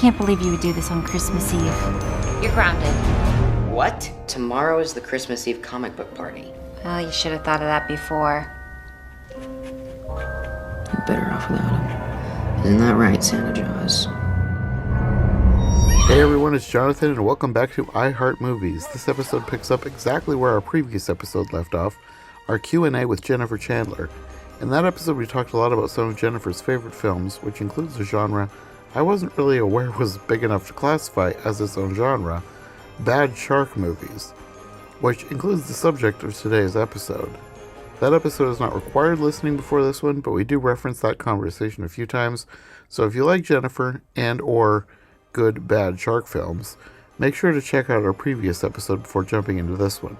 Can't believe you would do this on Christmas Eve. You're grounded. What? Tomorrow is the Christmas Eve comic book party. Well, you should have thought of that before. You're better off without him. Isn't that right, Santa Jaws? Hey everyone, it's Jonathan and welcome back to I Heart Movies. This episode picks up exactly where our previous episode left off, our Q&A with Jennifer Chandler. In that episode we talked a lot about some of Jennifer's favorite films, which includes a genre I wasn't really aware was big enough to classify as its own genre, bad shark movies, which includes the subject of today's episode. That episode is not required listening before this one, but we do reference that conversation a few times, so if you like Jennifer and or good bad shark films, make sure to check out our previous episode before jumping into this one.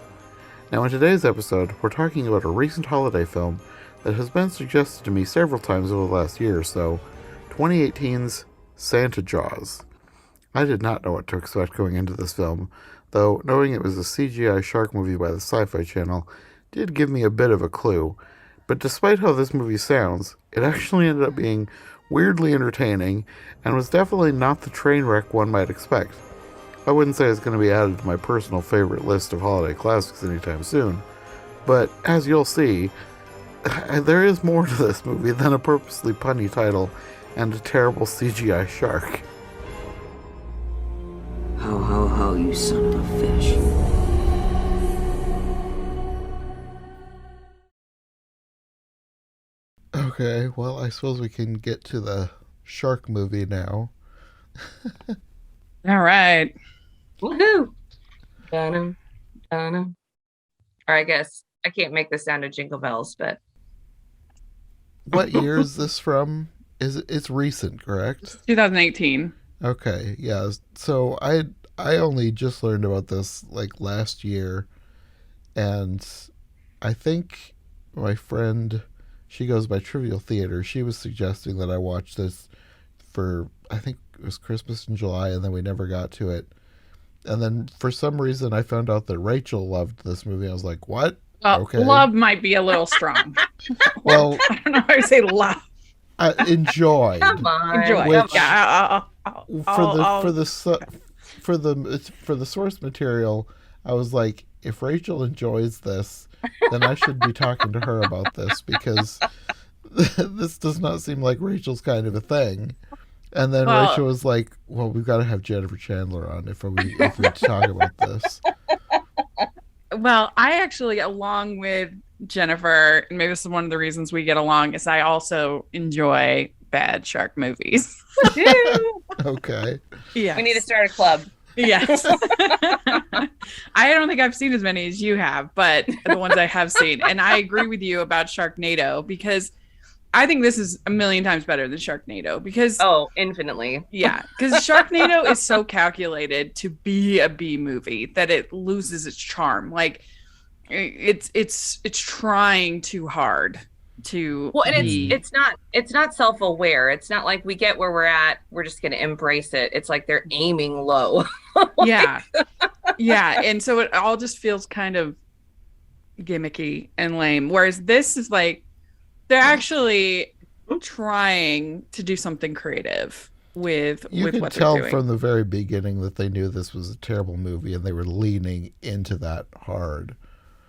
Now in today's episode, we're talking about a recent holiday film that has been suggested to me several times over the last year or so, 2018's Santa Jaws. I did not know what to expect going into this film, though knowing it was a CGI shark movie by the Sci-Fi Channel did give me a bit of a clue. But despite how this movie sounds, it actually ended up being weirdly entertaining and was definitely not the train wreck one might expect. I wouldn't say it's going to be added to my personal favorite list of holiday classics anytime soon, but as you'll see, there is more to this movie than a purposely punny title and a terrible CGI shark. Ho ho ho, you son of a fish. Okay, well, I suppose we can get to the shark movie now. All right. Woohoo! Dun-dum, dun-dum. Or I guess I can't make the sound of jingle bells, but What year is this from? It's recent, correct? 2018. Okay, yeah. So I only just learned about this like last year, and I think my friend, she goes by Trivial Theater, she was suggesting that I watch this for, I think it was Christmas in July, and then we never got to it. And then for some reason I found out that Rachel loved this movie. I was like, what? Okay. Love might be a little strong. Well, I don't know how to say love. I enjoyed. come on. Enjoy. Which- Yeah. For the source material, I was like, if Rachel enjoys this, then I should be talking to her about this, because this does not seem like Rachel's kind of a thing. And then Well- Rachel was like, well, we've got to have Jennifer Chandler on if we talk about this. Well, I actually, along with Jennifer, and maybe this is one of the reasons we get along, is I also enjoy bad shark movies. Okay. Yeah. We need to start a club. Yes. I don't think I've seen as many as you have, but the ones I have seen. And I agree with you about Sharknado, because I think this is a million times better than Sharknado, because Oh, infinitely. yeah, because Sharknado is so calculated to be a B movie that it loses its charm. Like it's trying too hard to Well, and be. it's not self-aware. It's not like we get where we're at, we're just going to embrace it. It's like they're aiming low. Yeah. Yeah. And so it all just feels kind of gimmicky and lame. Whereas this is like, they're actually trying to do something creative with You with could what tell they're doing. from the very beginning that they knew this was a terrible movie, and they were leaning into that hard.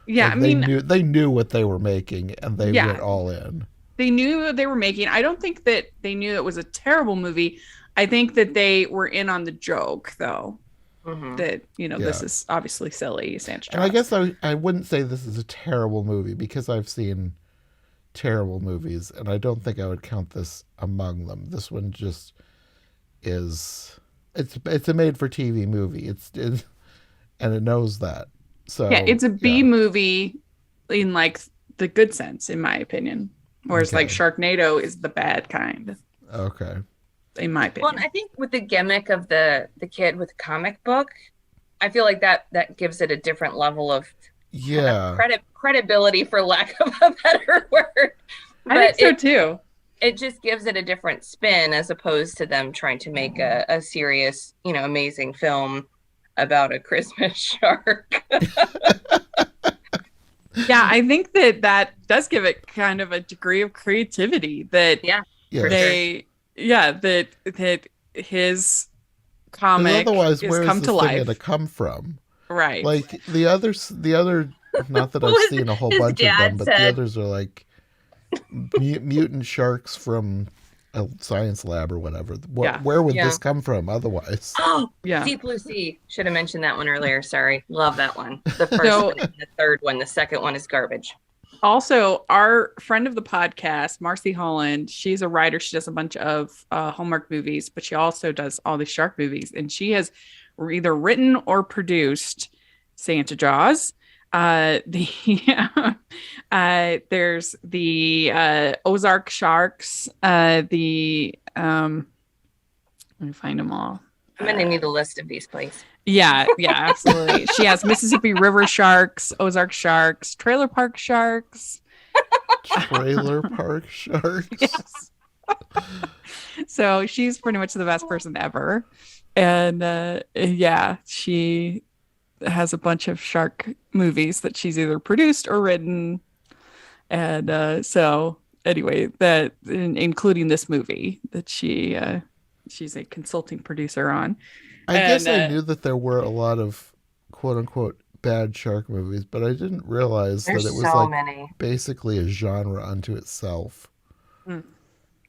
Yeah. Like, I mean, they knew what they were making, and they Yeah. went all in. they knew what they were making. I don't think that they knew it was a terrible movie. I think that they were in on the joke, though. Mhm. That, this Yeah. is obviously silly, Santa And I Jaws. guess I wouldn't say this is a terrible movie, because I've seen terrible movies, and I don't think I would count this among them. This one just is, it's a made-for-TV movie. And it knows that. So Yeah, it's a B yeah. movie in like the good sense, in my opinion. Whereas like Okay. Sharknado is the bad kind, Okay. in my Well, opinion. and I think with the gimmick of the kid with the comic book, I feel like that gives it a different level of Yeah. credibility, for lack of a better word. I think so too. It just gives it a different spin, as opposed to them trying to make a serious, amazing film about a Christmas shark. Yeah, I think that does give it kind of a degree of creativity that Yeah. Yeah. For they, yeah, that his comic otherwise, is where come is this to thing life. going to come from? Right. Like the other, not that I've seen a whole His bunch of them, dad but the said- others are like mutant sharks from a science lab or whatever. Yeah. Where would Yeah. this come from otherwise? Oh, Yeah. Deep Blue Sea. Should have mentioned that one earlier. Sorry. Love that one. The first So- one and the third one. The second one is garbage. Also, our friend of the podcast, Marcy Holland, she's a writer. She does a bunch of Hallmark movies, but she also does all the shark movies. And she has either written or produced Santa Jaws. There's the Ozark Sharks. Let me find them all. I'm going to need a list of these, please. Yeah, absolutely. She has Mississippi River Sharks, Ozark Sharks, Trailer Park Sharks. Trailer Park Sharks. Yes. So she's pretty much the best person ever. And she has a bunch of shark movies that she's either produced or written. And so anyway, that including this movie that she's a consulting producer on. I guess I knew that there were a lot of quote unquote bad shark movies, but I didn't realize There's that it was so like many. basically a genre unto itself.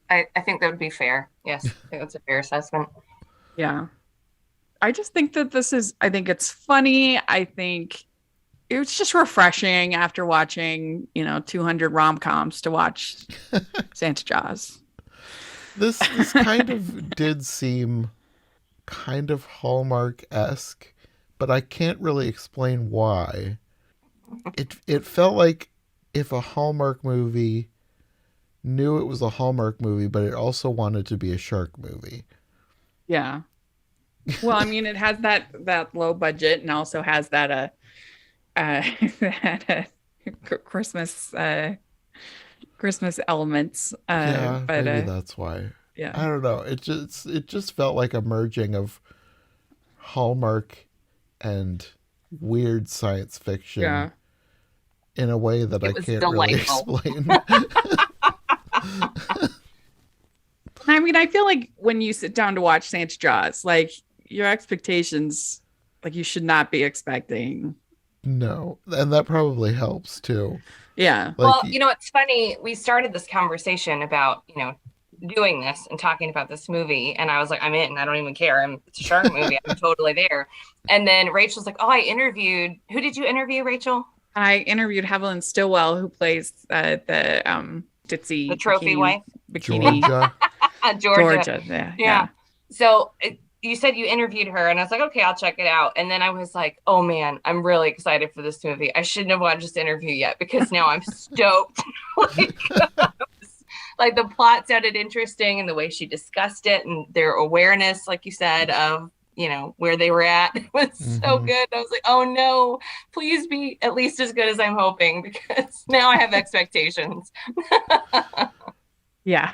I think that would be fair. Yes, I think that's a fair assessment. Yeah. I just think that I think it's funny. I think it's just refreshing after watching, 200 rom-coms to watch Santa Jaws. This kind of did seem kind of Hallmark-esque, but I can't really explain why. It felt like if a Hallmark movie knew it was a Hallmark movie, but it also wanted to be a shark movie. Yeah. Well, I mean, it has that low budget and also has that Christmas elements. Yeah, but maybe that's why. yeah. I don't know. It just felt like a merging of Hallmark and weird science fiction Yeah. in a way that I was can't delightful. really explain. I mean, I feel like when you sit down to watch Santa Jaws, like your expectations, like you should not be expecting. No, and that probably helps too. Yeah. Well, it's funny. We started this conversation about, doing this and talking about this movie. And I was like, I'm in. I don't even care. It's a shark movie. I'm totally there. And then Rachel's like, oh, I interviewed. Who did you interview, Rachel? I interviewed Evelyn Stillwell, who plays the ditzy The trophy wife? bikini. Georgia. Georgia. Yeah. So you said you interviewed her, and I was like, okay, I'll check it out. And then I was like, oh man, I'm really excited for this movie. I shouldn't have watched this interview yet because now I'm stoked. Like the plot sounded interesting and the way she discussed it and their awareness, like you said, of where they were at was so good. I was like, oh no, please be at least as good as I'm hoping, because now I have expectations. Yeah.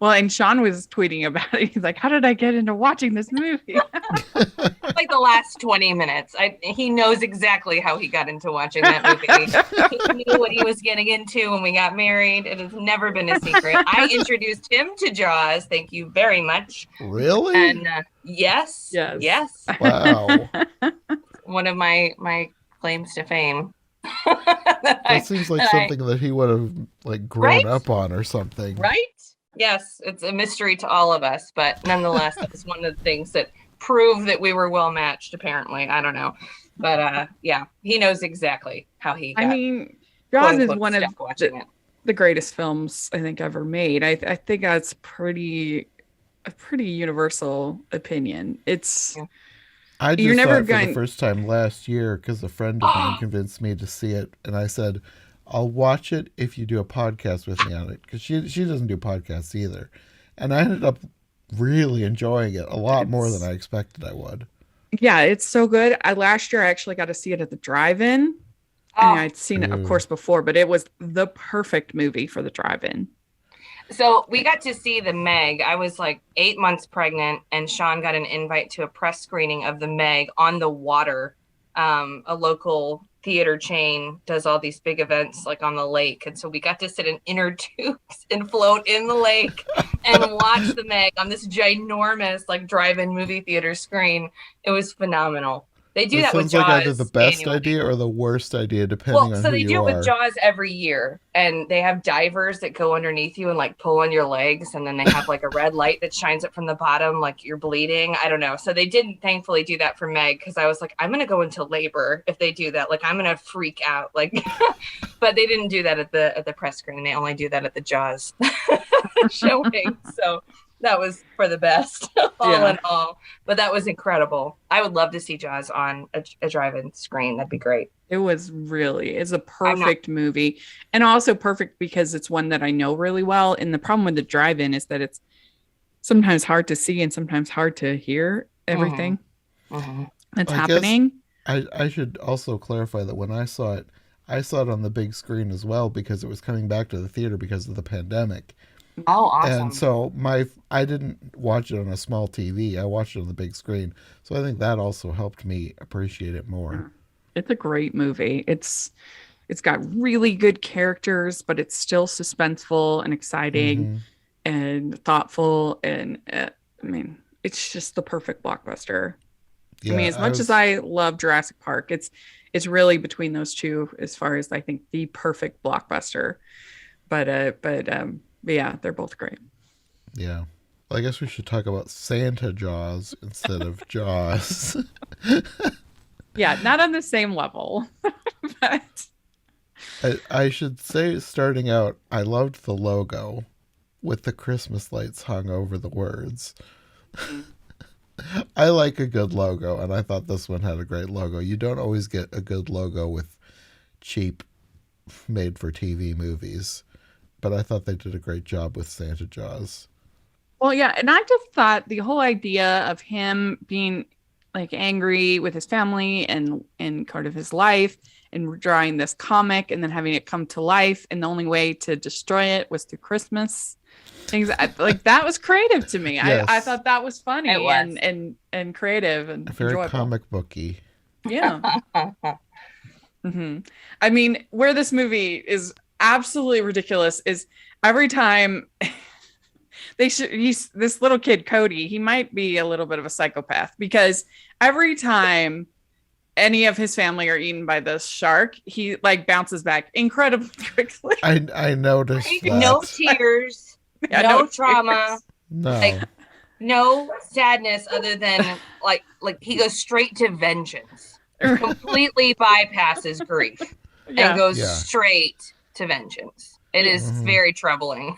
Well, and Sean was tweeting about it. He's like, how did I get into watching this movie? Like the last 20 minutes. He knows exactly how he got into watching that movie. He knew what he was getting into when we got married. It has never been a secret. I introduced him to Jaws. Thank you very much. Really? And yes. Wow. One of my claims to fame. That seems like something that he would have grown up on or something. Right? Yes, it's a mystery to all of us, but nonetheless, that's one of the things that prove that we were well matched, apparently. I don't know. But yeah, he knows exactly how he got, Jaws is one of the greatest films I think ever made. I think that's a pretty universal opinion. It's I just you're saw never it for the first time last year because a friend of mine convinced me to see it, and I said, I'll watch it if you do a podcast with me on it, because she doesn't do podcasts either. And I ended up really enjoying it a lot more than I expected I would. Yeah, it's so good. Last year I actually got to see it at the drive-in. I mean, I'd seen it, of course, before, but it was the perfect movie for the drive-in. So we got to see the Meg. I was like 8 months pregnant, and Sean got an invite to a press screening of the Meg on the water. A local theater chain does all these big events like on the lake. And so we got to sit in inner tubes and float in the lake and watch the Meg on this ginormous like drive-in movie theater screen. It was phenomenal. They do that with sounds like either the Jaws best annually. idea or the worst idea, depending Well, on so who they do you it with are. Jaws every year, and they have divers that go underneath you and like pull on your legs, and then they have like a red light that shines up from the bottom, like you're bleeding. I don't know. So they didn't thankfully do that for Meg, because I was like, I'm gonna go into labor if they do that. Like I'm gonna freak out. Like, but they didn't do that at the press screening. They only do that at the Jaws showing. So that was for the best, all in all. But that was incredible. I would love to see Jaws on a drive-in screen. That'd be great. It's a perfect movie, and also perfect because it's one that I know really well. And the problem with the drive-in is that it's sometimes hard to see and sometimes hard to hear everything that's happening. I should also clarify that when I saw it on the big screen as well, because it was coming back to the theater because of the pandemic. Oh, awesome. And so I didn't watch it on a small TV. I watched it on the big screen. So I think that also helped me appreciate it more. It's a great movie. It's got really good characters, but it's still suspenseful and exciting and thoughtful. And I mean, it's just the perfect blockbuster. Yeah, I mean, as much as I love Jurassic Park, it's really between those two as far as I think the perfect blockbuster. But yeah, they're both great. Yeah. Well, I guess we should talk about Santa Jaws instead of Jaws. Yeah, not on the same level. But I should say, starting out, I loved the logo with the Christmas lights hung over the words. I like a good logo, and I thought this one had a great logo. You don't always get a good logo with cheap made-for-TV movies. But I thought they did a great job with Santa Jaws. Well, yeah, and I just thought the whole idea of him being like angry with his family and part of his life, and drawing this comic and then having it come to life, and the only way to destroy it was through Christmas. Things like that was creative to me. Yes. I thought that was funny and creative and very enjoyable. Comic booky. Yeah. I mean, where this movie is absolutely ridiculous is every time he's this little kid Cody, he might be a little bit of a psychopath, because every time any of his family are eaten by this shark, he like bounces back incredibly quickly. I noticed that. No tears, no trauma, no, no sadness, other than like he goes straight to vengeance, completely bypasses grief and goes straight to vengeance. It is very troubling.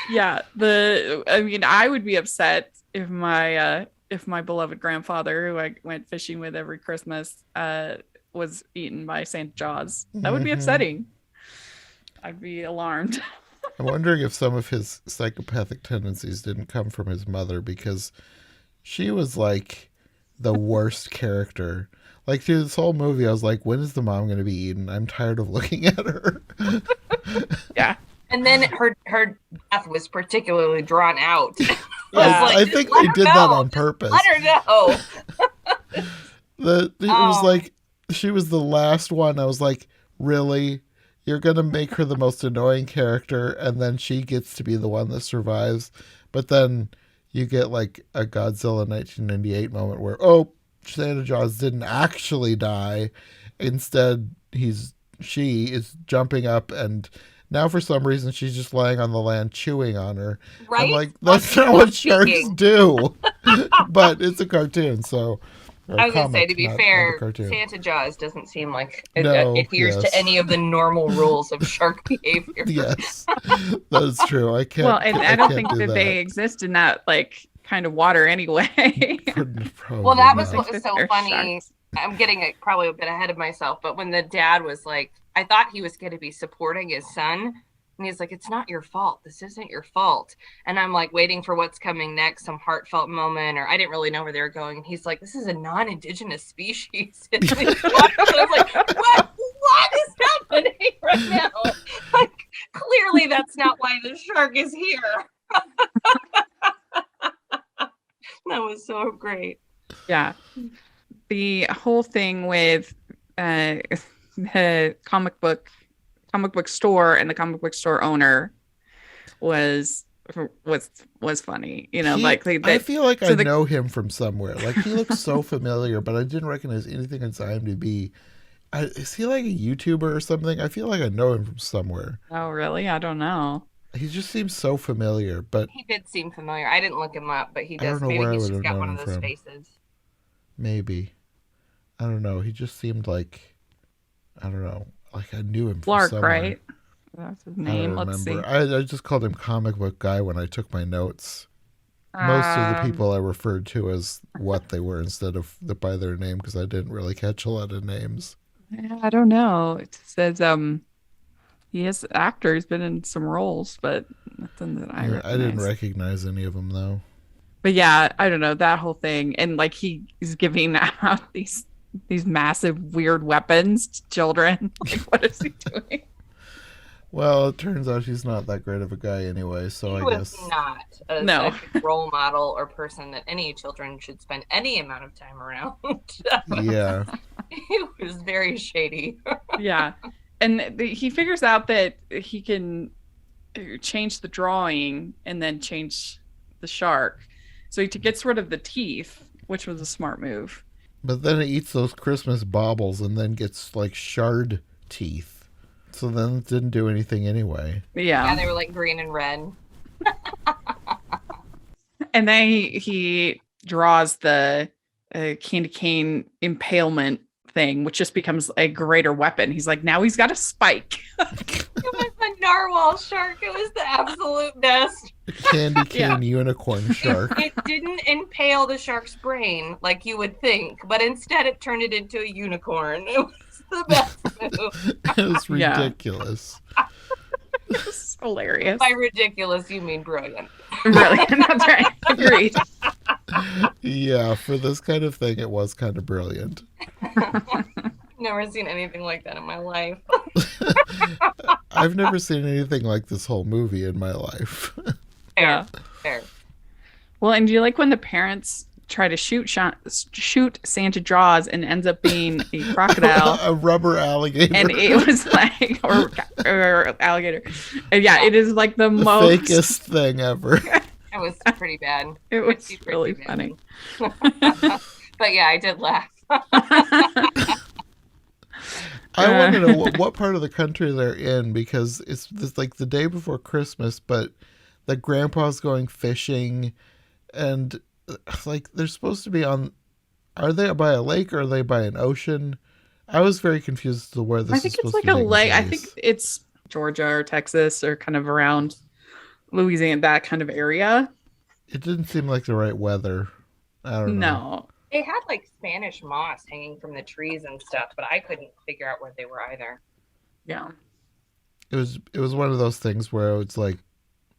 Yeah, I mean, I would be upset if my beloved grandfather, who I went fishing with every Christmas, was eaten by Santa Jaws. That would be upsetting. I'd be alarmed. I'm wondering if some of his psychopathic tendencies didn't come from his mother, because she was like the worst character. Like through this whole movie, I was like, when is the mom going to be eaten? I'm tired of looking at her. Yeah. And then her death was particularly drawn out. I think they did that on purpose. Let her know. It was like, she was the last one. I was like, really? You're going to make her the most annoying character, and then she gets to be the one that survives. But then you get like a Godzilla 1998 moment where, Santa Jaws didn't actually die. Instead, she is jumping up, and now for some reason she's just laying on the land chewing on her. Right? I'm like, that's not what sharks do. But it's a cartoon, so. I was going to say, to be fair, Santa Jaws doesn't seem like it adheres to any of the normal rules of shark behavior. Yes, that's true. I can't. Well, and I don't think that they exist in that like kind of water anyway. Well, that was what was so funny. Sharks. I'm getting probably a bit ahead of myself, but when the dad was like, I thought he was going to be supporting his son. And he's like, it's not your fault. This isn't your fault. And I'm like waiting for what's coming next, some heartfelt moment, or I didn't really know where they were going. And he's like, this is a non-indigenous species. And I was like, what is happening right now? Like, clearly that's not why the shark is here. That was so great. Yeah. The whole thing with the comic book comic book store, and the comic book store owner was funny. You know, I feel like I know him from somewhere. Like, he looks so familiar, but I didn't recognize anything on IMDb. Is he like a YouTuber or something? I feel like I know him from somewhere. Oh, really? I don't know. He just seems so familiar, but he did seem familiar. I didn't look him up, but he I don't does. know Maybe where I he's would just have got known one of him those from. faces. Maybe. I don't know. He just seemed like, I don't know, like I knew him from Clark, somewhere. right? That's his name. Let's see. I just called him comic book guy when I took my notes. Most of the people I referred to as what they were instead of by their name, because I didn't really catch a lot of names. I don't know. It says he is an actor. He's been in some roles, but nothing that I recognize. I didn't recognize any of them though. But yeah, I don't know, that whole thing, and like he's giving out these massive weird weapons to children. Like, what is he doing? Well, it turns out he's not that great of a guy anyway, so I guess He was not a role model or person that any children should spend any amount of time around. Yeah. He was very shady. Yeah. And he figures out that he can change the drawing and then change the shark. So he gets rid of the teeth, which was a smart move. But then he eats those Christmas baubles and then gets like shard teeth. So then it didn't do anything anyway. Yeah, they were like green and red. And then he draws the candy cane impalement thing, which just becomes a greater weapon. He's like, now he's got a spike. It was a narwhal shark. It was the absolute best. A candy cane unicorn shark. It didn't impale the shark's brain like you would think, but instead it turned it into a unicorn. It was the best move. It was ridiculous. It's hilarious. By ridiculous, you mean brilliant. Brilliant. That's right. Agreed. Yeah, for this kind of thing, it was kind of brilliant. Never seen anything like that in my life. I've never seen anything like this whole movie in my life. Yeah. Fair. Well, and do you like when the parents try to shoot Santa Jaws and ends up being a crocodile? A rubber alligator. And it was like, or alligator. And yeah, it is like the most fakest thing ever. It was pretty bad. It was really funny. But yeah, I did laugh. I want to know what part of the country they're in, because it's like the day before Christmas, but the grandpa's going fishing, and like they're supposed to be on. Are they by a lake or are they by an ocean? I was very confused as to where this. I think it's like a lake. I think it's Georgia or Texas or kind of around Louisiana, that kind of area. It didn't seem like the right weather. I don't know. No. They had like Spanish moss hanging from the trees and stuff, but I couldn't figure out where they were either. Yeah. It was one of those things where it's like,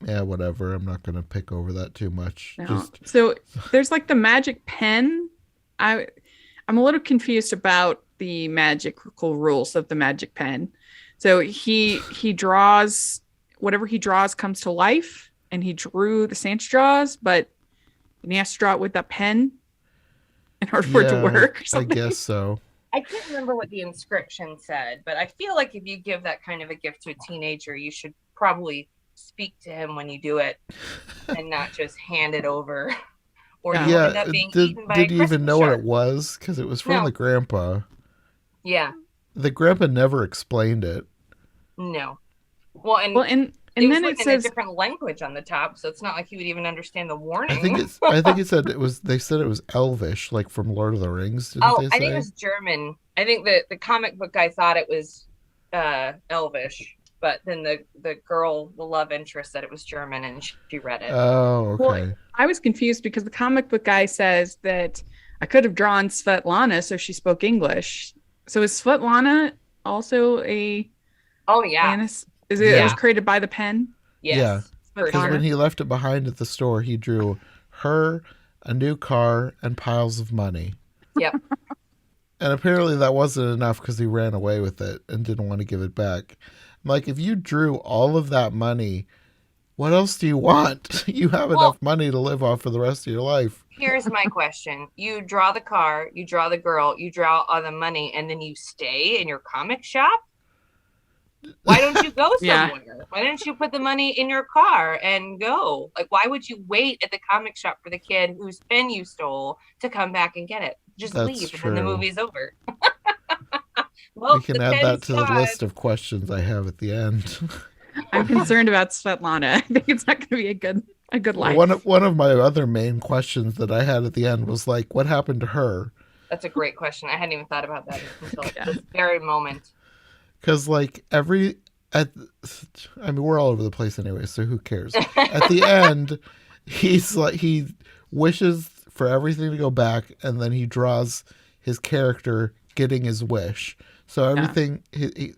yeah, whatever. I'm not going to pick over that too much. No. So there's like the magic pen. I'm a little confused about the magical rules of the magic pen. So he draws, whatever he draws comes to life, and he drew the Santa Jaws, but he has to draw it with that pen in order for it to work or something. I guess so. I can't remember what the inscription said, but I feel like if you give that kind of a gift to a teenager, you should probably speak to him when you do it and not just hand it over. Or you end up being eaten by did a you even know shark. what it was? Because it was from the grandpa. Yeah. The grandpa never explained it. No. Well, and then it says a different language on the top, so it's not like he would even understand the warning. I think it said it was. They said it was Elvish, like from Lord of the Rings. Didn't they say? I think it was German. I think the comic book guy thought it was Elvish, but then the girl, the love interest, said it was German, and she read it. Oh, okay. Well, I was confused because the comic book guy says that I could have drawn Svetlana so she spoke English. So is Svetlana also a? Oh yeah. It was created by the pen? Yes. Yeah. Because when he left it behind at the store, he drew her, a new car, and piles of money. Yep. And apparently that wasn't enough because he ran away with it and didn't want to give it back. I'm like, if you drew all of that money, what else do you want? You have enough money to live off for the rest of your life. Here's my question. You draw the car, you draw the girl, you draw all the money, and then you stay in your comic shop? Why don't you go Yeah. somewhere? Why didn't you put the money in your car and go? Like, why would you wait at the comic shop for the kid whose pen you stole to come back and get it? Just That's leave, and true. then the movie's over. Well, We can the add that pen's to the gone. list of questions I have at the end. I'm concerned about Svetlana. I think it's not going to be a good life. One of my other main questions that I had at the end was like, what happened to her? That's a great question. I hadn't even thought about that until this very moment. Because like I mean, we're all over the place anyway, so who cares? At the end, he's like, he wishes for everything to go back, and then he draws his character getting his wish. So everything,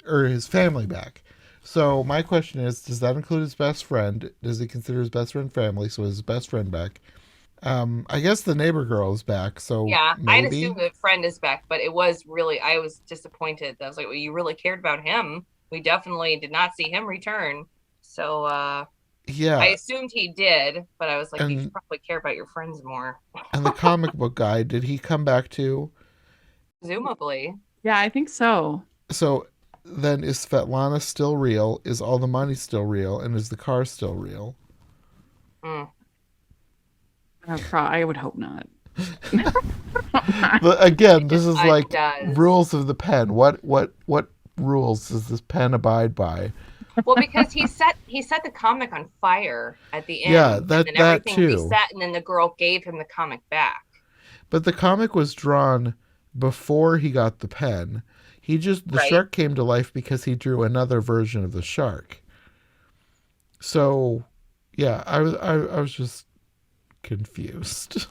or his family back. So my question is, does that include his best friend? Does he consider his best friend family? So his best friend back. I guess the neighbor girl is back. So yeah, maybe. I'd assume the friend is back, but it was really, I was disappointed. I was like, well, you really cared about him. We definitely did not see him return. So yeah, I assumed he did, but I was like, you should probably care about your friends more. And the comic book guy, did he come back too? Presumably. Yeah, I think so. So then is Svetlana still real? Is all the money still real? And is the car still real? I would hope not. But again, this is like does. rules of the pen. What rules does this pen abide by? Well, because he set the comic on fire at the end. Yeah, and then that everything too. reset, and then the girl gave him the comic back. But the comic was drawn before he got the pen. The shark came to life because he drew another version of the shark. So, yeah, I was just confused.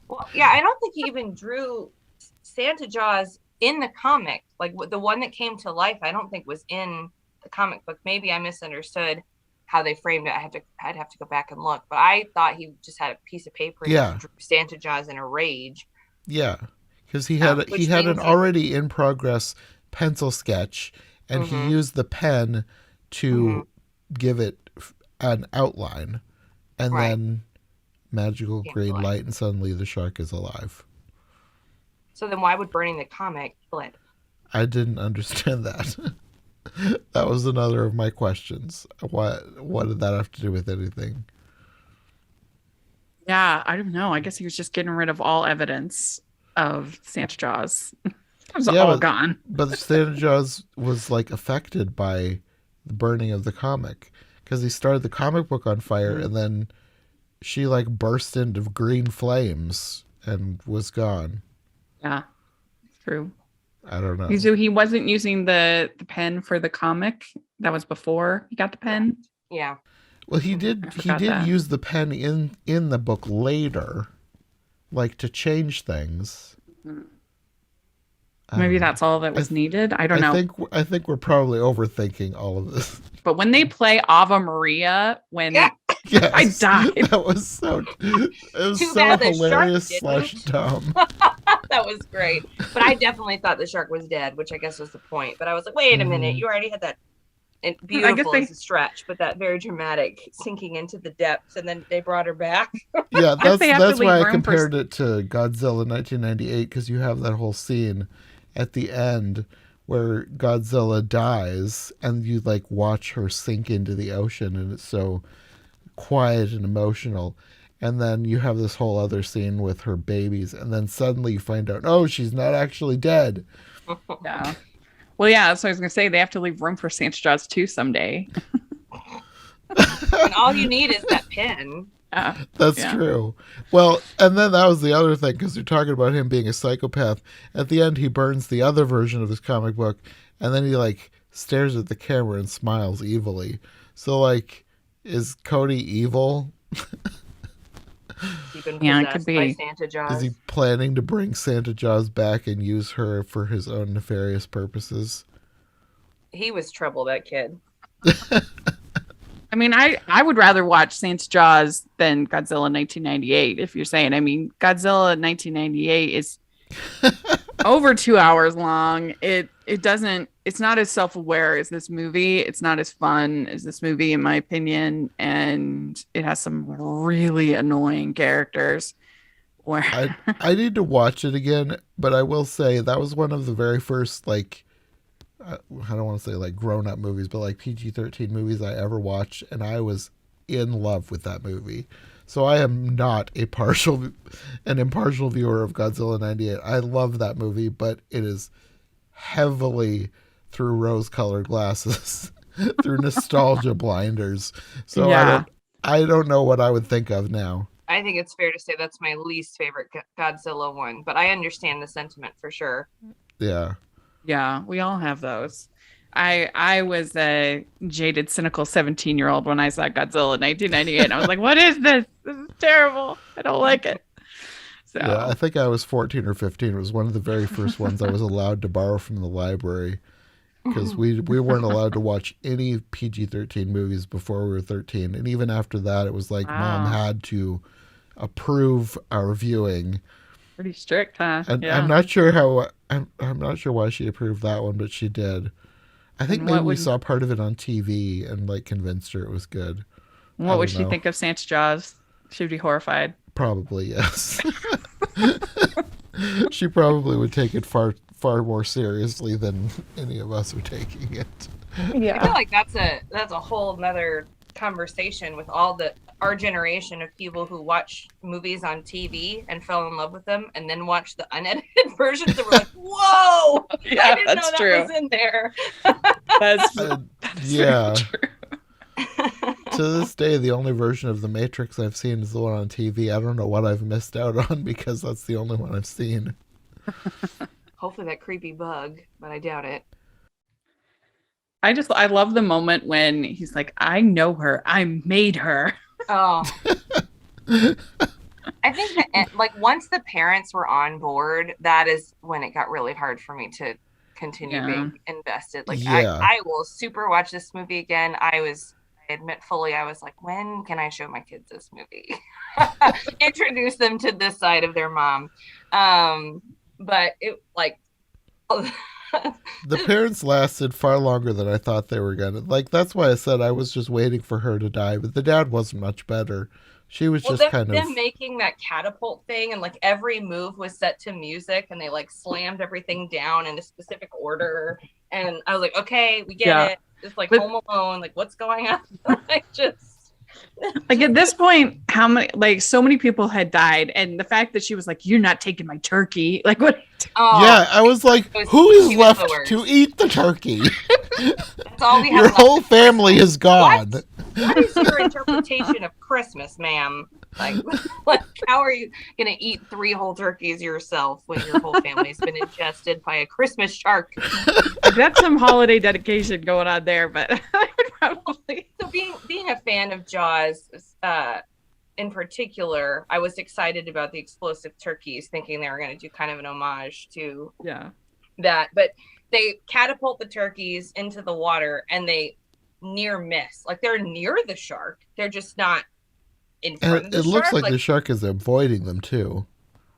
Well, yeah, I don't think he even drew Santa Jaws in the comic. Like the one that came to life, I don't think was in the comic book. Maybe I misunderstood how they framed it. I'd have to go back and look. But I thought he just had a piece of paper and drew Santa Jaws in a rage. Yeah, because he had an already in progress pencil sketch, and he used the pen to give it an outline, and then magical green light, and suddenly the shark is alive. So then why would burning the comic kill it? I didn't understand that. That was another of my questions. What did that have to do with anything? Yeah, I don't know. I guess he was just getting rid of all evidence of Santa Jaws. It was all gone. But Santa Jaws was like affected by the burning of the comic, because he started the comic book on fire, and then she like burst into green flames and was gone. Yeah, it's true. I don't know. So he wasn't using the pen for the comic. That was before he got the pen. Yeah. Well, he did use the pen in the book later, like to change things. Maybe that's all that was needed. I don't know. I think we're probably overthinking all of this. But when they play Ave Maria, when yes, I died, that was so. It was so hilarious / dumb. That was great. But I definitely thought the shark was dead, which I guess was the point. But I was like, wait a minute, you already had that. And beautiful as a stretch, but that very dramatic sinking into the depths, and then they brought her back. Yeah, that's why I compared it to Godzilla 1998, because you have that whole scene at the end where Godzilla dies, and you like watch her sink into the ocean, and it's so quiet and emotional. And then you have this whole other scene with her babies, and then suddenly you find out, oh, she's not actually dead. Yeah. Well, yeah, that's what I was going to say. They have to leave room for Santa Jaws 2 someday. And all you need is that pen. That's true. Well, and then that was the other thing, because you're talking about him being a psychopath. At the end, he burns the other version of his comic book, and then he, like, stares at the camera and smiles evilly. So, like, is Cody evil? It could be. Santa Jaws. Is he planning to bring Santa Jaws back and use her for his own nefarious purposes? He was trouble, that kid. I mean, I would rather watch Santa Jaws than Godzilla 1998, if you're saying. I mean, Godzilla 1998 is over 2 hours long. It's not as self-aware as this movie. It's not as fun as this movie, in my opinion. And it has some really annoying characters. I need to watch it again, but I will say that was one of the very first, like, I don't want to say like grown-up movies, but like PG-13 movies I ever watched, and I was in love with that movie. So I am not an impartial viewer of Godzilla 98. I love that movie, but it is heavily through rose-colored glasses, through nostalgia blinders. So Yeah. I don't know what I would think of now. I think it's fair to say that's my least favorite Godzilla one, but I understand the sentiment for sure. Yeah. Yeah, we all have those. I was a jaded, cynical 17-year-old when I saw Godzilla in 1998. And I was like, what is this? This is terrible. I don't like it. So Yeah, I think I was 14 or 15. It was one of the very first ones I was allowed to borrow from the library, because we weren't allowed to watch any PG-13 movies before we were 13. And even after that, it was like Wow. Mom had to approve our viewing. pretty strict, huh? And Yeah. I'm not sure I'm not sure why she approved that one, but she did. I think And maybe what we would- saw part of it on TV and like convinced her it was good. What would don't she know. think of Santa's Jaws? She'd be horrified. Probably, yes. She probably would take it far more seriously than any of us are taking it. I feel Yeah. like that's a whole nother conversation with all our generation of people who watch movies on TV and fell in love with them, and then watch the unedited versions and were like, "Whoa, Yeah, I didn't that's know that true. was in there." That's Yeah. very true. To this day, the only version of The Matrix I've seen is the one on TV. I don't know what I've missed out on, because that's the only one I've seen. Hopefully that creepy bug, but I doubt it. I love the moment when he's like, I know her. I made her. Oh. I think that like once the parents were on board, that is when it got really hard for me to continue Yeah. being invested. Like Yeah. I will super watch this movie again. I admit fully, I was like, when can I show my kids this movie? Introduce them to this side of their mom. But it like The parents lasted far longer than I thought they were gonna. Like, that's why I said I was just waiting for her to die, but the dad wasn't much better. She was just kind of them making that catapult thing, and like every move was set to music, and they like slammed everything down in a specific order, and I was like, okay, we get Yeah. it. It's like But- Home Alone, like what's going on? Like just Like at this point, how many, like so many people had died. And the fact that she was like, you're not taking my turkey. Like what? oh, Yeah, I was like, It was- who is she was the left worst. to eat the turkey? that's all we have Your left. whole family is gone. What is your interpretation of Christmas, ma'am? Like how are you gonna eat 3 whole turkeys yourself when your whole family's been ingested by a Christmas shark? That's some holiday dedication going on there, but I would probably. So being a fan of Jaws, in particular, I was excited about the explosive turkeys, thinking they were going to do kind of an homage to Yeah. that. But they catapult the turkeys into the water, and they near miss. Like they're near the shark, they're just not in front And of the it shark. looks like the shark is avoiding them too.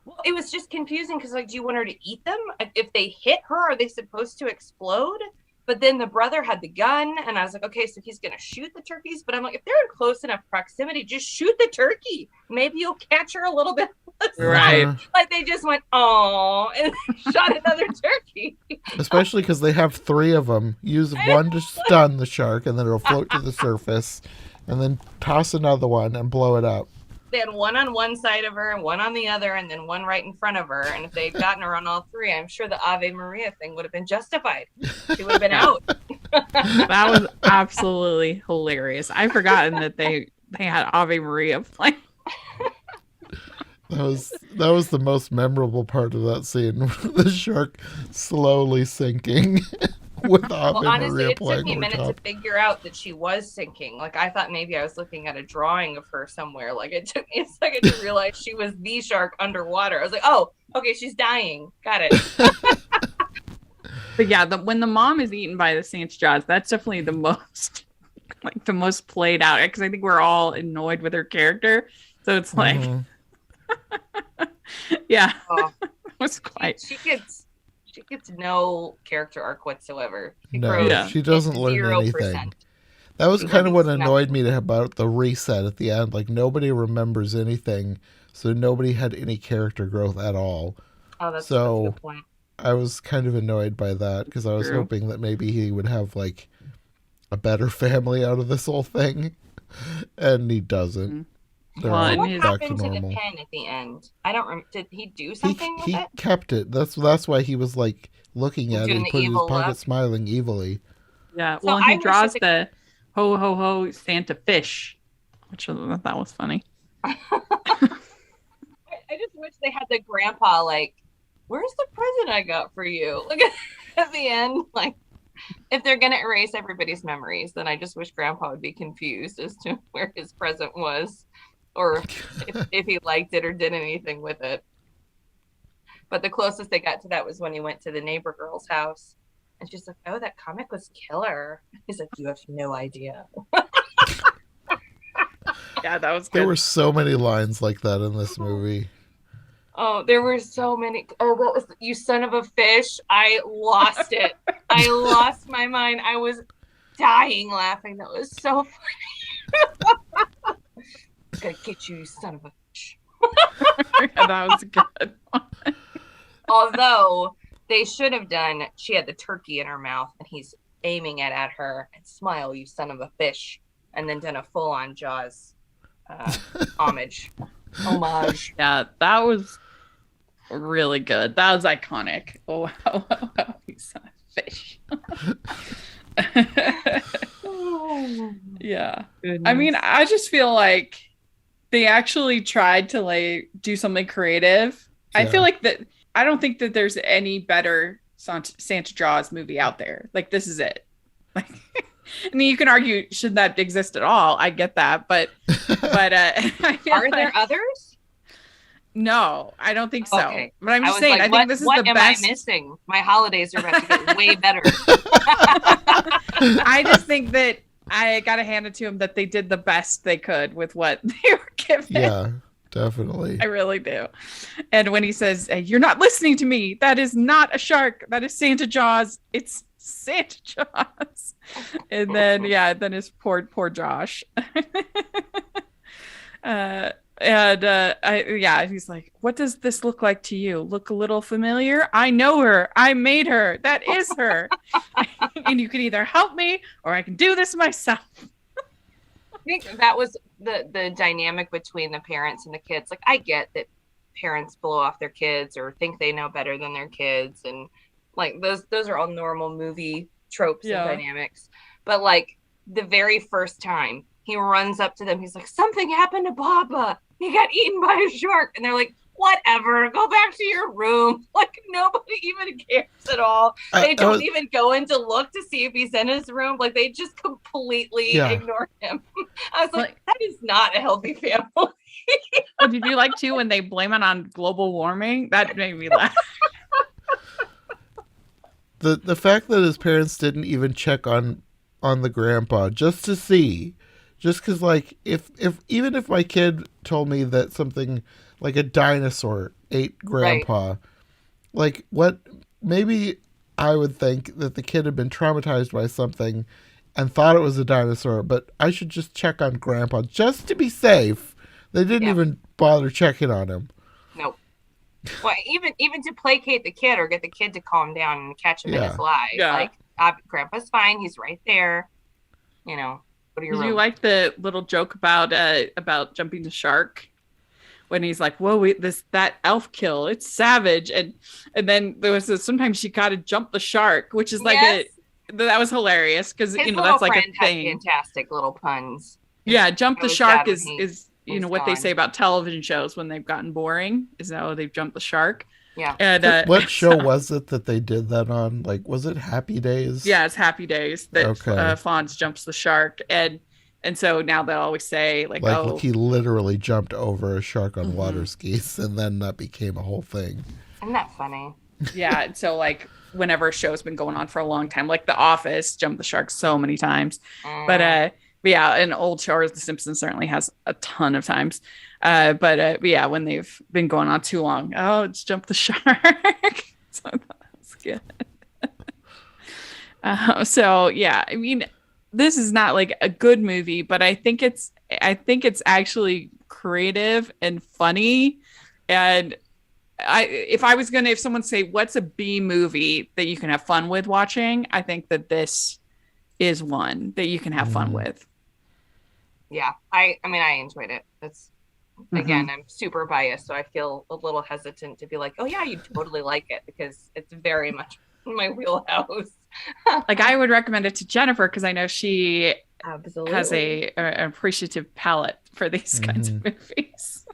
Well, it was just confusing because, like, do you want her to eat them? If they hit her, are they supposed to explode? But then the brother had the gun, and I was like, okay, so he's going to shoot the turkeys. But I'm like, if they're in close enough proximity, just shoot the turkey. Maybe you'll catch her a little bit. Right. Like they just went, oh, and shot another turkey. Especially because they have 3 of them. Use one to stun the shark, and then it'll float to the surface, and then toss another one and blow it up. They had one on one side of her and one on the other, and then one right in front of her. And if they'd gotten her on all 3, I'm sure the Ave Maria thing would have been justified. She would have been out. That was absolutely hilarious. I've forgotten that they had Ave Maria playing. That was the most memorable part of that scene. The shark slowly sinking with Ave Well, honestly, Maria it took playing me a over minute top. to figure out that she was sinking. Like I thought maybe I was looking at a drawing of her somewhere. Like it took me a second to realize she was the shark underwater. I was like, oh, okay, she's dying. Got it. But yeah, when the mom is eaten by the Saint's Jaws, that's definitely the most like the most played out, because I think we're all annoyed with her character. So it's like, Mhm. yeah, Oh, it was quite. she gets no character arc whatsoever. She No, grows Yeah. she doesn't learn 0%. anything. That was She kind of what learns annoyed me about the reset at the end. Like, nobody remembers anything, so nobody had any character growth at all. Oh, that's So- a good point. I was kind of annoyed by that because I was hoping that maybe he would have like a better family out of this whole thing, and he doesn't. They're all What back to happened to the normal. pen at the end? I don't remember. Did he do something with He it? kept it. That's why he was like looking at it. Doing He the put it in his evil pocket, look? smiling evilly. Yeah. So Well, I he wish draws that the ho ho ho Santa fish, which that was funny. I just wish they had the grandpa like, where's the present I got for you? Like at the end, like if they're gonna erase everybody's memories, then I just wish grandpa would be confused as to where his present was, or if he liked it or did anything with it. But the closest they got to that was when he went to the neighbor girl's house. And she's like, oh, that comic was killer. He's like, you have no idea. Yeah, that was good. There were so many lines like that in this movie. Oh, there were so many. Oh, what was you son of a fish? I lost it. I lost my mind. I was dying laughing. That was so funny. I'm gonna get you, you son of a fish. Yeah, that was good. Although they should have done, she had the turkey in her mouth and he's aiming it at her and smile, you son of a fish, and then done a full-on Jaws homage. Yeah, that was really good. That was iconic. Oh, wow, you son of a fish. Yeah. Goodness. I mean, I just feel like they actually tried to like do something creative. I feel like that I don't think that there's any better Santa Jaws movie out there. Like this is it. Like I mean, you can argue should that exist at all? I get that, but I feel Are there others? No, I don't think so. Okay. But I'm I just was saying, like, I think this is what the am best. I missing? My holidays are about to get way better. I just think that I gotta hand it to them that they did the best they could with what they were given. Yeah, definitely. I really do. And when he says, hey, "You're not listening to me. That is not a shark. That is Santa Jaws. It's Santa Jaws." And then then his poor Josh. He's like, "What does this look like to you? Look a little familiar? I know her. I made her. That is her. And you can either help me or I can do this myself." I think that was the dynamic between the parents and the kids. Like, I get that parents blow off their kids or think they know better than their kids, and like those are all normal movie tropes and dynamics. But like the very first time he runs up to them, he's like, "Something happened to Papa. He got eaten by a shark." And they're like, "Whatever, go back to your room." Like nobody even cares at all. They don't even go in to look to see if he's in his room. Like they just completely ignore him. I was like, that is not a healthy family. Did you like too when they blame it on global warming? That made me laugh. The fact that his parents didn't even check on the grandpa just to see, just because like if even if my kid told me that something like a dinosaur ate grandpa, like what, maybe I would think that the kid had been traumatized by something and thought it was a dinosaur, but I should just check on grandpa just to be safe. They didn't even bother checking on him. Nope. Well, even to placate the kid or get the kid to calm down and catch him in his lies. Yeah. Like, grandpa's fine. He's right there. You know, go to your room. Did you like the little joke about jumping the shark? When he's like, "Whoa, that elf kill, it's savage," and then there was sometimes you got to jump the shark, which is like that was hilarious because that's like a thing. Fantastic little puns. Yeah, jump the shark is what they gone. say about television shows when they've gotten boring is how they've jumped the shark. Yeah. And what show was it that they did that on? Like, was it Happy Days? Yeah, it's Happy Days that Fonz jumps the shark, and so now they always say like he literally jumped over a shark on water skis, and then that became a whole thing. Isn't that funny? Yeah, so like whenever a show's been going on for a long time, like The Office jumped the shark so many times, but an old show, The Simpsons certainly has a ton of times, but when they've been going on too long, it's jump the shark. So I thought that was good. I mean, this is not like a good movie, but I think it's actually creative and funny, and if someone say what's a B movie that you can have fun with watching, I think that this is one that you can have fun with. Yeah, I mean, I enjoyed it. It's again, I'm super biased, so I feel a little hesitant to be like, oh yeah, you totally like it, because it's very much in my wheelhouse. Like, I would recommend it to Jennifer because I know she Absolutely has an appreciative palate for these kinds of movies.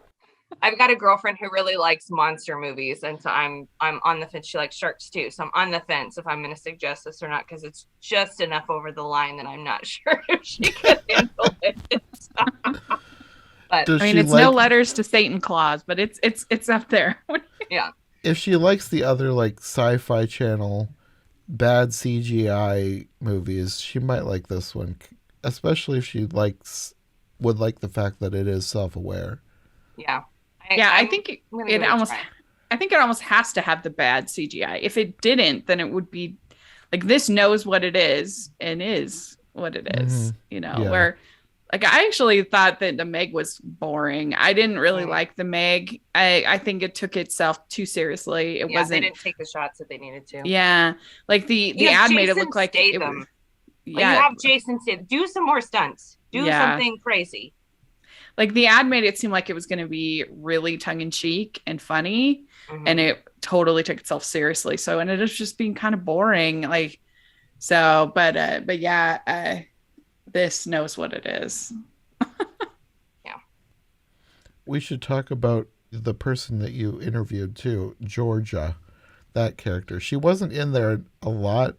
I've got a girlfriend who really likes monster movies, and so I'm on the fence. She likes sharks too, so I'm on the fence if I'm going to suggest this or not, because it's just enough over the line that I'm not sure if she can handle it. But Does I mean, she it's no letters to Satan Claus, but it's up there. Yeah. If she likes the other like Sci-Fi Channel bad CGI movies, she might like this one, especially if she would like the fact that it is self-aware. Yeah. I think it almost has to have the bad CGI. If it didn't, then it would be like, this knows what it is and is what it is, where like, I actually thought that the Meg was boring. I didn't really like the Meg. I think it took itself too seriously. It wasn't. They didn't take the shots that they needed to. Yeah. Like the ad made it look like it was, you have Jason Statham. Do some more stunts. Do something crazy. Like, the ad made it seem like it was going to be really tongue-in-cheek and funny, and it totally took itself seriously. So, and it ended up just being kind of boring. Like, so, but yeah, this knows what it is. Yeah. We should talk about the person that you interviewed too, Georgia, that character. She wasn't in there a lot,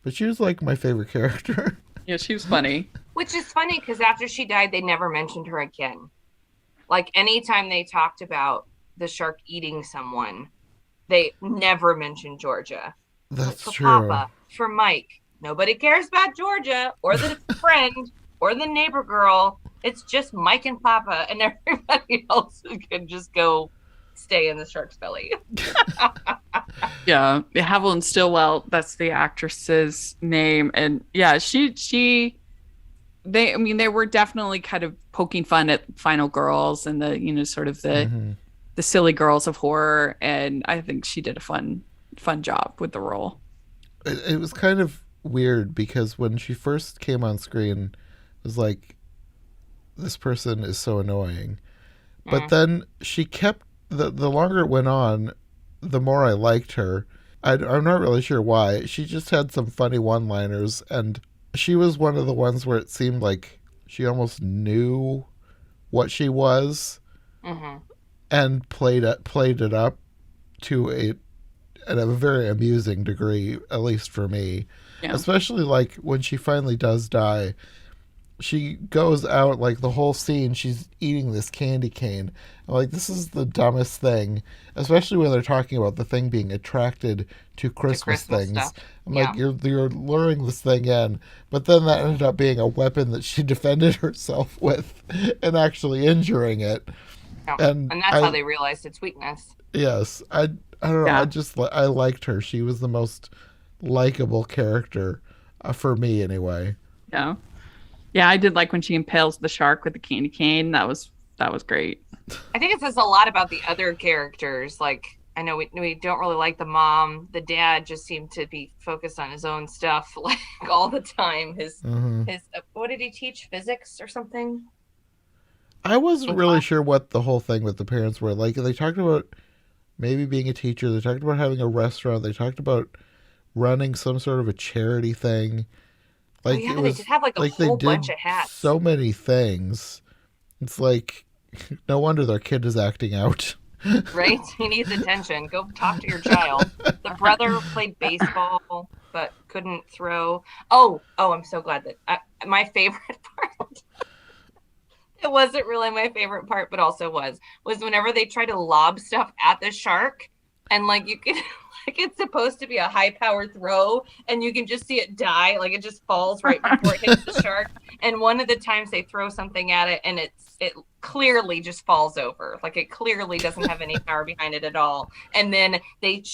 but she was like my favorite character. Yeah, she was funny. Which is funny because after she died, they never mentioned her again. Like, anytime they talked about the shark eating someone, they never mentioned Georgia. That's for true. Papa, for Mike, nobody cares about Georgia or the friend or the neighbor girl. It's just Mike and Papa, and everybody else can just go stay in the shark's belly. Yeah, Haviland Stillwell, that's the actress's name, and yeah, they were definitely kind of poking fun at Final Girls and the sort of the silly girls of horror, and I think she did a fun job with the role. It was kind of weird because when she first came on screen, it was like, this person is so annoying, but then she kept the longer it went on, the more I liked her. I'm not really sure why. She just had some funny one-liners, and she was one of the ones where it seemed like she almost knew what she was and played it up to at a very amusing degree, at least for me. Yeah. Especially like when she finally does die, she goes out, like the whole scene, she's eating this candy cane. I'm like, this is the dumbest thing, especially when they're talking about the thing being attracted to Christmas things. Stuff. I'm like, you're luring this thing in. But then that ended up being a weapon that she defended herself with and actually injuring it. Yeah. And that's how they realized its weakness. Yes. I don't know. I liked her. She was the most likable character for me anyway. Yeah. Yeah, I did like when she impales the shark with the candy cane. That was great. I think it says a lot about the other characters. Like, I know we don't really like the mom. The dad just seemed to be focused on his own stuff, like, all the time. His what did he teach? Physics or something? I wasn't really sure what the whole thing with the parents were. Like, they talked about maybe being a teacher. They talked about having a restaurant. They talked about running some sort of a charity thing. Like, they did have like a whole bunch of hats. So many things. It's like, no wonder their kid is acting out. Right? He needs attention. Go talk to your child. The brother played baseball but couldn't throw. Oh, I'm so glad that my favorite part. It wasn't really my favorite part, but also was whenever they try to lob stuff at the shark, and like you could. Like, it's supposed to be a high-powered throw, and you can just see it die. Like, it just falls right before it hits the shark. And one of the times they throw something at it, and it clearly just falls over. Like, it clearly doesn't have any power behind it at all. And then they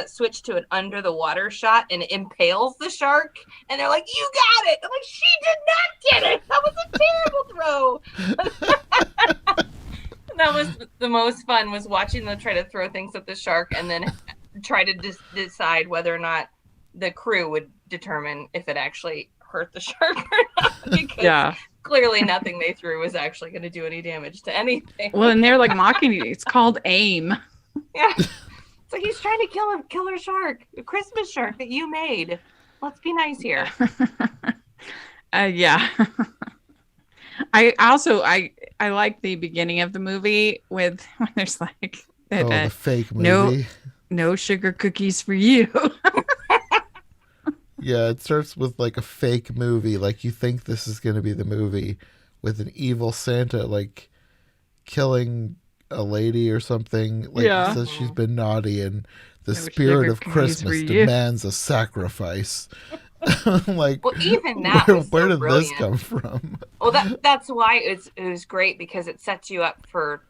switch to an under-the-water shot, and it impales the shark. And they're like, you got it! I'm like, she did not get it! That was a terrible throw! That was the most fun, was watching them try to throw things at the shark and then try to decide whether or not the crew would determine if it actually hurt the shark or not. Because clearly nothing they threw was actually going to do any damage to anything. Well, and they're like mocking you. It's called aim. Yeah. It's like, he's trying to kill a killer shark, a Christmas shark that you made. Let's be nice here. Yeah. I like the beginning of the movie with when there's like the fake movie. No sugar cookies for you. Yeah, it starts with like a fake movie. Like you think this is going to be the movie with an evil Santa like killing a lady or something. Like says she's been naughty and the spirit of Christmas demands a sacrifice. Like, well, even that where did this come from? Well, that's why it was great, because it sets you up for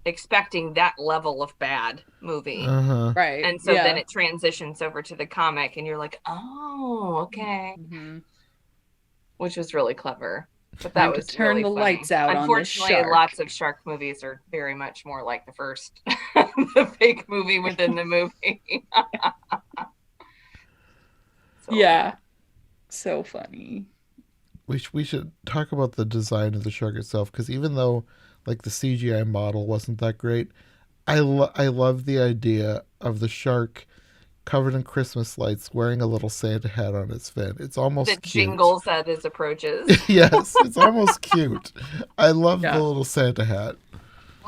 expecting that level of bad movie. Right. And so then it transitions over to the comic and you're like, oh, okay. Which was really clever. But that was turn really the funny. Lights out. Unfortunately, on this shark. Lots of shark movies are very much more like the first, the fake movie within the movie. Yeah. So funny. We should talk about the design of the shark itself, because even though like the CGI model wasn't that great, I love the idea of the shark covered in Christmas lights wearing a little Santa hat on its fin. It's almost that cute. Jingles at his approaches. Yes, it's almost cute. I love the little Santa hat.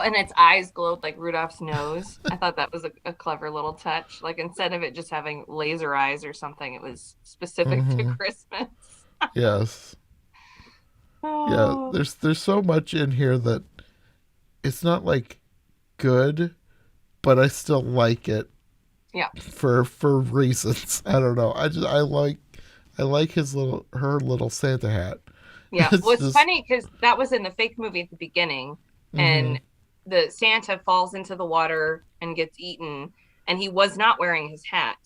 And its eyes glowed like Rudolph's nose. I thought that was a clever little touch. Like, instead of it just having laser eyes or something, it was specific to Christmas. Yes. Yeah, there's so much in here that it's not like good, but I still like it. Yeah. For reasons. I don't know. I like her little Santa hat. Yeah. Well, it's funny because that was in the fake movie at the beginning, and the Santa falls into the water and gets eaten, and he was not wearing his hat.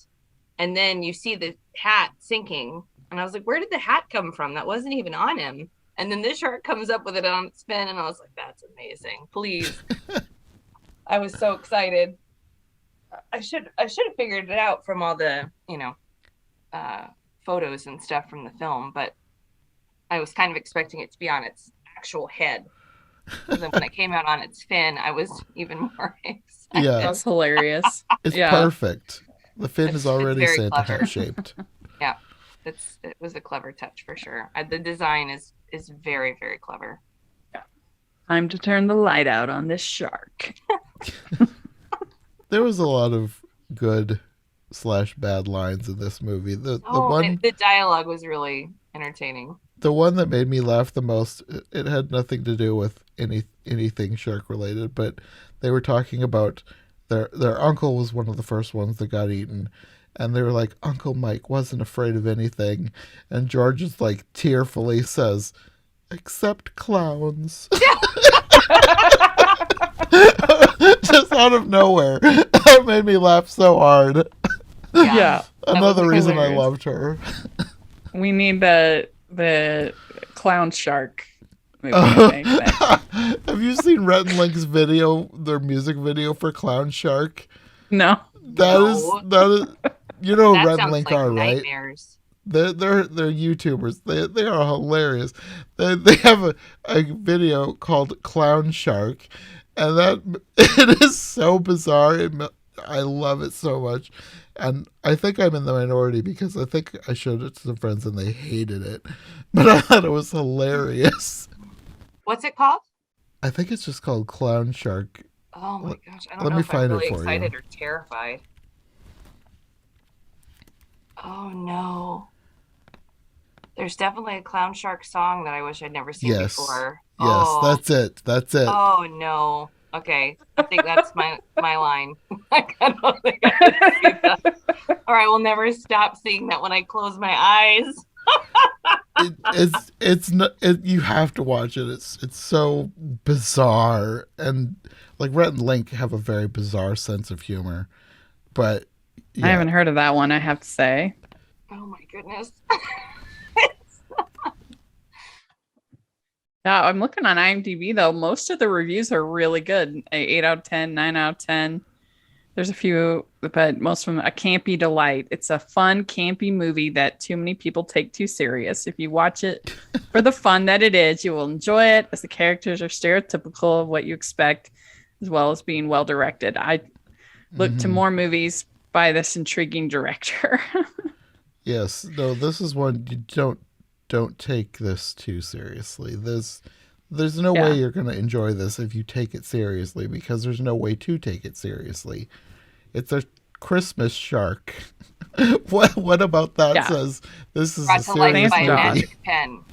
And then you see the hat sinking, and I was like, where did the hat come from? That wasn't even on him. And then this shark comes up with it on its fin, and I was like, that's amazing. Please. I was so excited. I should have figured it out from all the, photos and stuff from the film, but I was kind of expecting it to be on its actual head. And then when it came out on its fin, I was even more excited. Yeah. That's hilarious. It's perfect. The fin is already Santa hat shaped. Yeah. It was a clever touch for sure. The design is very, very clever. Yeah. Time to turn the light out on this shark. There was a lot of good / bad lines in this movie. The dialogue was really entertaining. The one that made me laugh the most, it had nothing to do with anything shark related, but they were talking about their uncle was one of the first ones that got eaten, and they were like, Uncle Mike wasn't afraid of anything, and George is like tearfully says, except clowns. Just out of nowhere. That made me laugh so hard. Yeah. Another reason I loved her. We need the clown shark movie. Have you seen Rhett and Link's video, their music video for Clown Shark? No. That is you know who Rhett and Link are, right? Nightmares. They're YouTubers. They are hilarious. They have a video called Clown Shark, and it is so bizarre. I love it so much, and I think I'm in the minority because I think I showed it to some friends and they hated it, but I thought it was hilarious. What's it called? I think it's just called Clown Shark. Oh my gosh! I don't know if I'm really excited or terrified. Oh no! There's definitely a Clown Shark song that I wish I'd never seen before. Yes, that's it. That's it. Oh no! Okay, I think that's my line. I don't think I can see that. Or I will never stop seeing that when I close my eyes. It's not. You have to watch it. It's so bizarre, and like Rhett and Link have a very bizarre sense of humor, but I haven't heard of that one, I have to say. Oh my goodness. Now, I'm looking on IMDb though. Most of the reviews are really good. 8 out of 10, 9 out of 10. There's a few, but most of them a campy delight. It's a fun, campy movie that too many people take too serious. If you watch it for the fun that it is, you will enjoy it, as the characters are stereotypical of what you expect, as well as being well directed. I look to more movies by this intriguing director. Yes, no, this is one you don't take this too seriously. There's no way you're going to enjoy this if you take it seriously, because there's no way to take it seriously. It's a Christmas shark. What about that says this is Brought a to life serious by a movie? magic pen.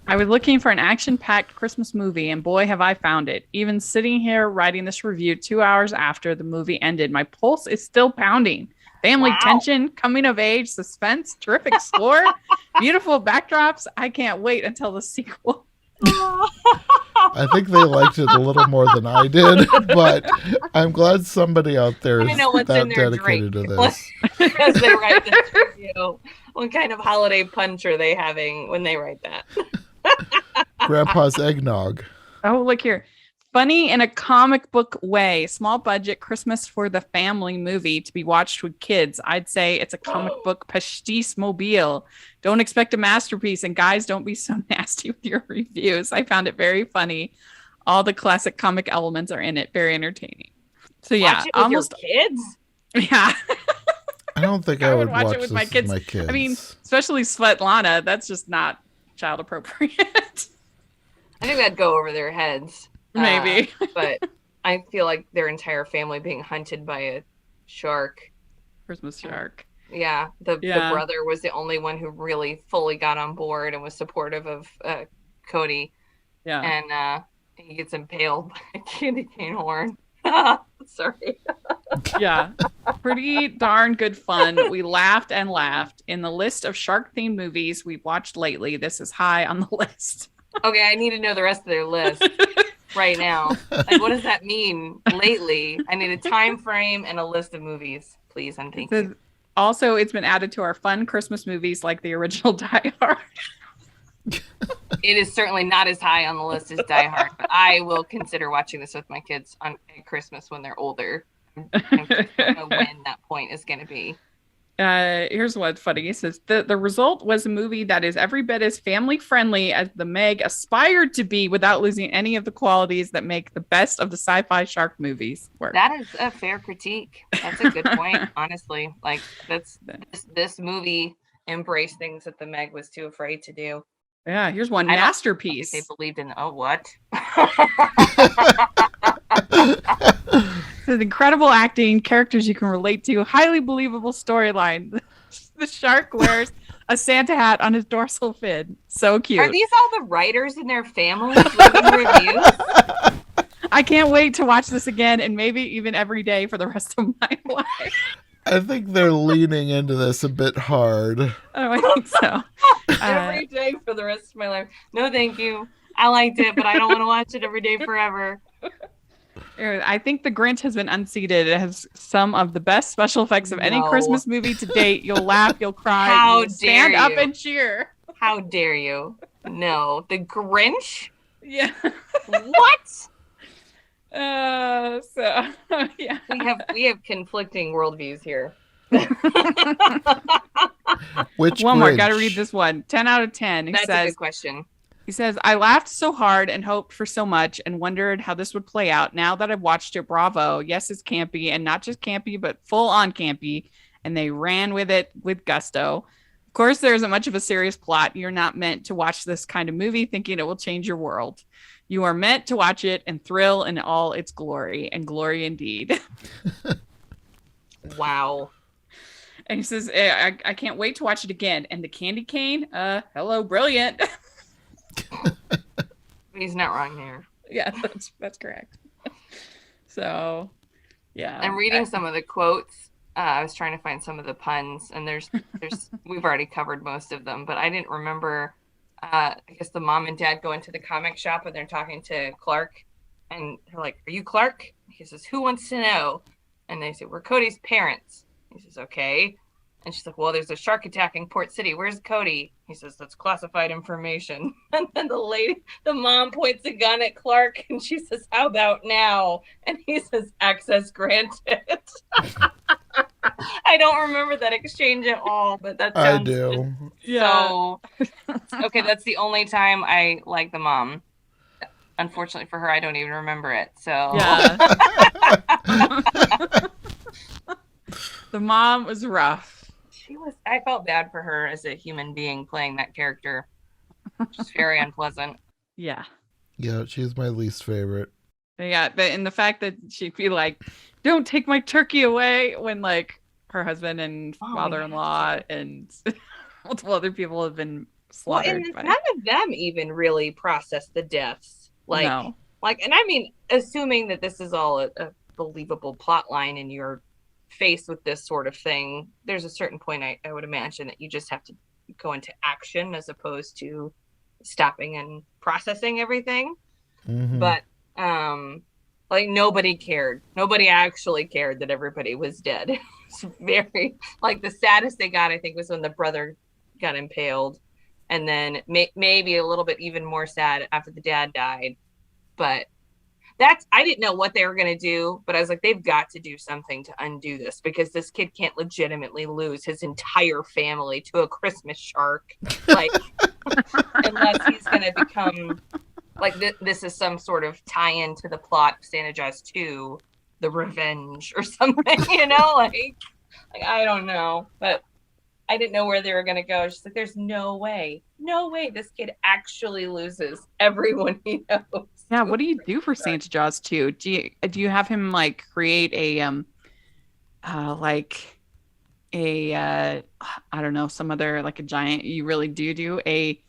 I was looking for an action-packed Christmas movie, and boy, have I found it. Even sitting here writing this review 2 hours after the movie ended, my pulse is still pounding. Family tension, coming of age, suspense, terrific score, beautiful backdrops. I can't wait until the sequel. I think they liked it a little more than I did, but I'm glad somebody out there is that dedicated to this. As they write this review, what kind of holiday punch are they having when they write that? Grandpa's eggnog. Oh, look here. Funny in a comic book way. Small budget Christmas for the family movie to be watched with kids. I'd say it's a comic book pastiche mobile. Don't expect a masterpiece. And guys, don't be so nasty with your reviews. I found it very funny. All the classic comic elements are in it. Very entertaining. So yeah, Watch it with almost your kids. Yeah. I don't think I would watch it with this my kids. with my kids. I mean, especially Svetlana. That's just not child appropriate. I think that'd go over their heads. Maybe. But I feel like their entire family being hunted by a shark. Christmas shark. Yeah. The brother was the only one who really fully got on board and was supportive of Cody. Yeah. And he gets impaled by a candy cane horn. Sorry. Yeah. Pretty darn good fun. We laughed and laughed. In the list of shark-themed movies we've watched lately, this is high on the list. Okay, I need to know the rest of their list right now. Like, what does that mean lately? I need a time frame and a list of movies, please, and thank you. Also, it's been added to our fun Christmas movies like the original Die Hard. It is certainly not as high on the list as Die Hard, but I will consider watching this with my kids on Christmas when they're older. I don't know when that point is going to be. Here's what's funny. It says the result was a movie that is every bit as family friendly as the Meg aspired to be, without losing any of the qualities that make the best of the sci-fi shark movies work. That is a fair critique. That's a good point, honestly. Like, this movie embraced things that the Meg was too afraid to do. Yeah, here's one masterpiece. They believed in what? There's incredible acting, characters you can relate to, highly believable storyline. The shark wears a Santa hat on his dorsal fin. So cute. Are these all the writers and their families leaving reviews? I can't wait to watch this again, and maybe even every day for the rest of my life. I think they're leaning into this a bit hard. Oh, I think so. Every day for the rest of my life. No, thank you. I liked it, but I don't want to watch it every day forever. I think The Grinch has been unseated. It has some of the best special effects of any Christmas movie to date. You'll laugh, you'll cry, you'll stand up and cheer. How dare you? No, The Grinch? Yeah. What? Yeah. We have conflicting worldviews here. Which one Grinch? more? Got to read this one. 10 out of 10. That's a good question. He says, I laughed so hard and hoped for so much and wondered how this would play out. Now that I've watched it, bravo. Yes, it's campy, and not just campy, but full on campy. And they ran with it with gusto. Of course, there isn't much of a serious plot. You're not meant to watch this kind of movie thinking it will change your world. You are meant to watch it and thrill in all its glory, and glory indeed. Wow. And he says, I can't wait to watch it again. And the candy cane, hello, brilliant. He's not wrong there. Yeah, that's correct. So, yeah. I'm reading some of the quotes. I was trying to find some of the puns, and there's we've already covered most of them, but I didn't remember. I guess the mom and dad go into the comic shop and they're talking to Clark, and they're like, "Are you Clark?" He says, "Who wants to know?" And they say, "We're Cody's parents." He says, "Okay." And she's like, well, there's a shark attacking Port City. Where's Cody? He says, that's classified information. And then the mom points a gun at Clark and she says, how about now? And he says, access granted. I don't remember that exchange at all, but that sounds I do. So okay, that's the only time I like the mom. Unfortunately for her, I don't even remember it. So Yeah. The mom was rough. I felt bad for her as a human being playing that character. Just very unpleasant. Yeah. Yeah, she's my least favorite. Yeah, and the fact that she'd be like, don't take my turkey away when like her husband and father-in-law and multiple other people have been slaughtered. Well, and none of them even really process the deaths. And I mean, assuming that this is all a believable plot line and you're faced with this sort of thing, there's a certain point I would imagine that you just have to go into action as opposed to stopping and processing everything. Mm-hmm. But like nobody cared. Nobody actually cared that everybody was dead. It's very like the saddest they got, I think, was when the brother got impaled, and then maybe a little bit even more sad after the dad died. But I didn't know what they were going to do, but I was like, they've got to do something to undo this because this kid can't legitimately lose his entire family to a Christmas shark, like unless he's going to become like this is some sort of tie-in to the plot of Santa Jaws 2, The Revenge or something, like I don't know, but I didn't know where they were going to go. She's like, there's no way this kid actually loses everyone he knows. Yeah, what do you do for Santa Jaws 2? Do you have him like create a I don't know, some other like a giant, you really do a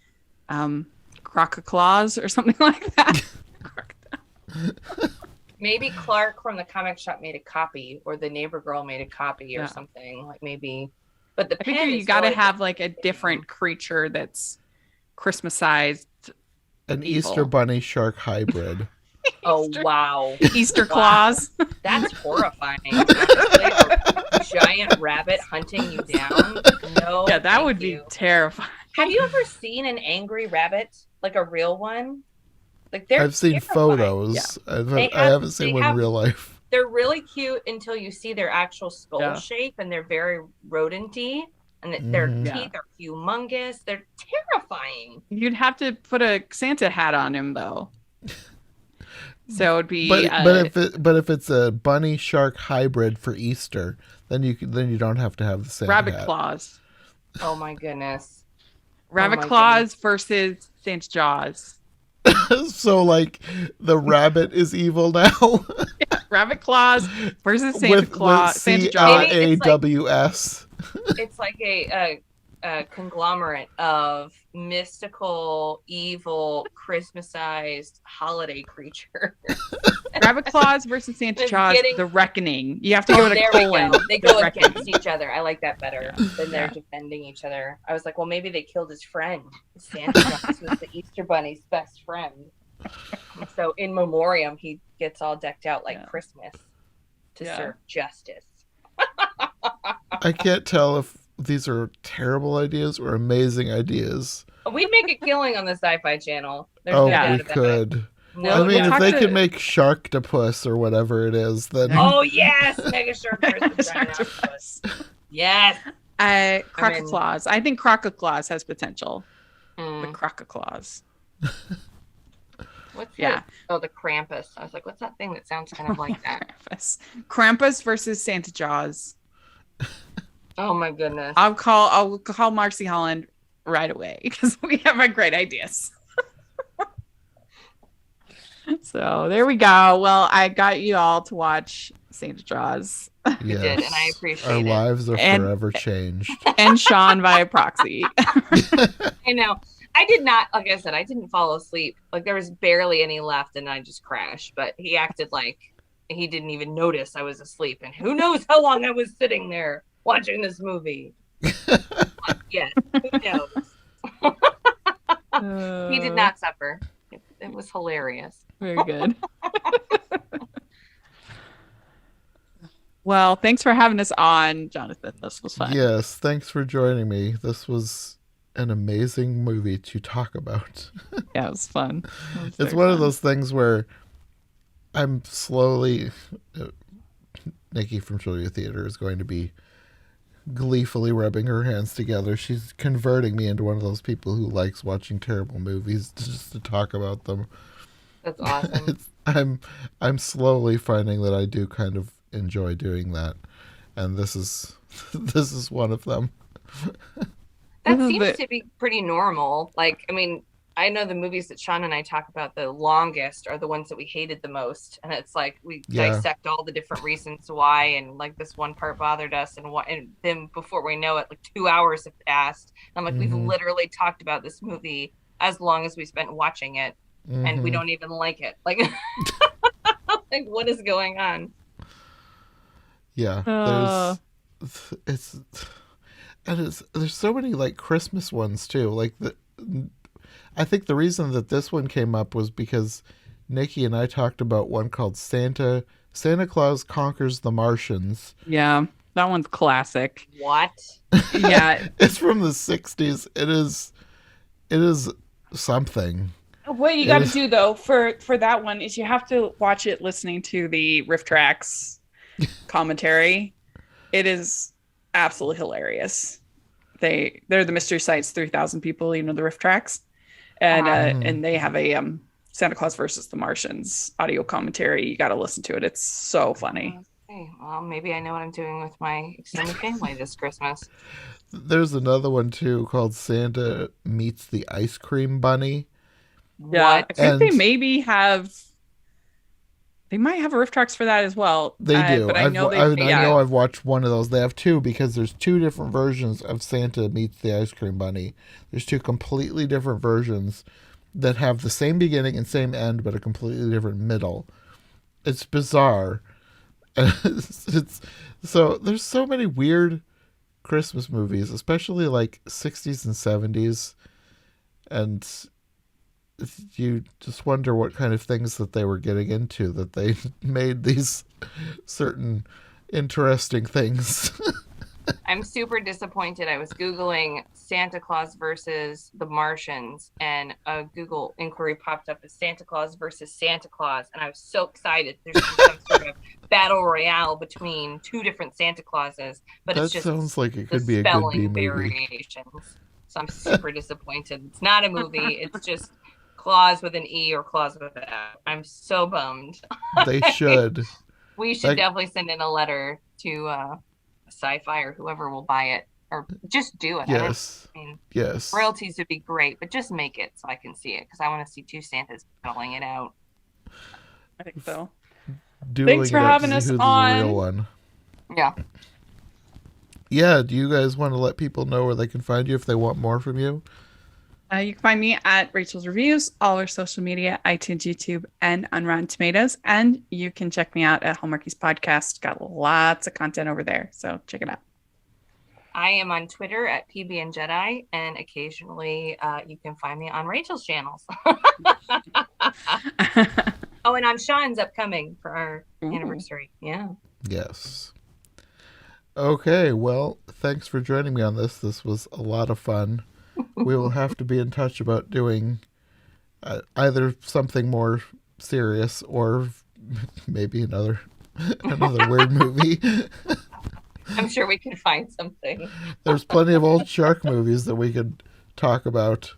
croc of claws or something like that? Maybe Clark from the comic shop made a copy, or the neighbor girl made a copy or something, like maybe. But I think you got to have like a different creature that's Christmas-sized. An evil Easter bunny shark hybrid. Oh, wow. Easter claws. That's horrifying. A giant rabbit hunting you down. No. Yeah, that would be terrifying. Have you ever seen an angry rabbit? Like a real one? Like I've seen photos. Yeah. I haven't seen one in real life. They're really cute until you see their actual skull shape, and they're very rodent-y. And their teeth are humongous. They're terrifying. You'd have to put a Santa hat on him, though. So it would be. But if it's a bunny shark hybrid for Easter, then you don't have to have the Santa rabbit hat. claws. Oh my goodness. Rabbit claws versus Santa Jaws. So like the rabbit is evil now. Yeah, rabbit claws versus Santa Claus. Santa Jaws. CIAWS. It's like a conglomerate of mystical, evil, Christmasized holiday creature. Rabbit claws versus Santa Jaws. The Reckoning. You have to go with a colon. They go against each other. I like that better than they're defending each other. I was like, well, maybe they killed his friend. Santa Jaws was the Easter Bunny's best friend. So in memoriam, he gets all decked out like Christmas to serve justice. I can't tell if these are terrible ideas or amazing ideas. We'd make a killing on the Sci-Fi Channel. There's we could. No, I mean, if they could make Sharktopus or whatever it is, then... Oh, yes! Mega Sharktopus. Yes! Croc-a-Claus. I think Croc-a-Claus has potential. The Croc-a-Claus. What's the Krampus. I was like, what's that thing that sounds kind of like that? Krampus versus Santa Jaws. Oh my goodness. I'll call Marcy Holland right away because we have our great ideas. So there we go. Well, I got you all to watch Santa Jaws. Yes. You did, and I appreciate it. Our lives are forever changed. And Sean via proxy. I know. I did not, like I said, I didn't fall asleep. Like there was barely any left and I just crashed. But he acted like he didn't even notice I was asleep. And who knows how long I was sitting there watching this movie. Yes, who knows? He did not suffer. It was hilarious. Very good. Well, thanks for having us on, Jonathan. This was fun. Yes, thanks for joining me. This was an amazing movie to talk about. Yeah, it was fun. It's one of those things where I'm slowly. Nikki from Julia Theater is going to be gleefully rubbing her hands together. She's converting me into one of those people who likes watching terrible movies just to talk about them. That's awesome. I'm slowly finding that I do kind of enjoy doing that, and this is one of them. That seems to be pretty normal. Like, I mean, I know the movies that Sean and I talk about the longest are the ones that we hated the most. And it's like we dissect all the different reasons why, and like this one part bothered us, and what, and then before we know it, like 2 hours have passed. I'm like, we've literally talked about this movie as long as we spent watching it, and we don't even like it. Like, like what is going on? Yeah, there's so many like Christmas ones too. Like I think the reason that this one came up was because Nikki and I talked about one called Santa Claus Conquers the Martians. Yeah, that one's classic. What? Yeah. It's from the 60s. It is something. What you got to do though for that one is you have to watch it listening to the Riff Tracks commentary. It is absolutely hilarious. They're the Mystery Science 3000 people, you know, the Riff Tracks. And they have a Santa Claus versus the Martians audio commentary. You got to listen to it. It's so funny. Okay. Well, maybe I know what I'm doing with my extended family this Christmas. There's another one too called Santa Meets the Ice Cream Bunny. Yeah, What? I think they might have a Riff Tracks for that as well. They do. But I know I've watched one of those. They have two because there's two different versions of Santa Meets the Ice Cream Bunny. There's two completely different versions that have the same beginning and same end, but a completely different middle. It's bizarre. So there's so many weird Christmas movies, especially like 60s and 70s, and you just wonder what kind of things that they were getting into that they made these certain interesting things. I'm super disappointed. I was Googling Santa Claus versus the Martians, and a Google inquiry popped up as Santa Claus versus Santa Claus. And I was so excited. There's some sort of battle royale between two different Santa Clauses, but That it's just sounds like it could be a good B movie. variations. So I'm super disappointed. It's not a movie. It's just Claus with an E or Claus with an F. I'm so bummed. They should. We should definitely send in a letter to Sci-Fi or whoever will buy it, or just do it. Yes. I mean, Yes. royalties would be great, but just make it so I can see it, because I want to see two Santas battling it out. I think so. Thanks for having us on. The real one. Yeah. Yeah. Do you guys want to let people know where they can find you if they want more from you? You can find me at Rachel's Reviews, all our social media, iTunes, YouTube, and on Rotten Tomatoes. And you can check me out at Hallmarkies Podcast. Got lots of content over there, so check it out. I am on Twitter at PBNJedi, and occasionally you can find me on Rachel's channels. Oh, and on Sean's upcoming for our anniversary. Yeah. Yes. Okay. Well, thanks for joining me on this. This was a lot of fun. We will have to be in touch about doing either something more serious or maybe another weird movie. I'm sure we can find something. There's plenty of old shark movies that we could talk about.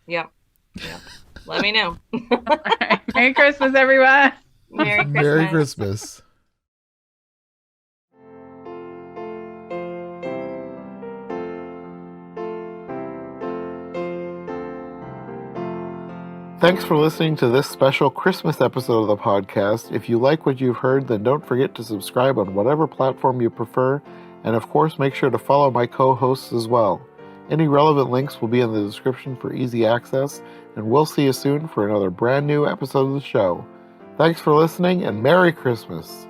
Yep. Let me know. All right. Merry Christmas, everyone. Merry Christmas. Merry Christmas. Thanks for listening to this special Christmas episode of the podcast. If you like what you've heard, then don't forget to subscribe on whatever platform you prefer, and of course make sure to follow my co-hosts as well. Any relevant links will be in the description for easy access, and we'll see you soon for another brand new episode of the show. Thanks for listening, and Merry Christmas!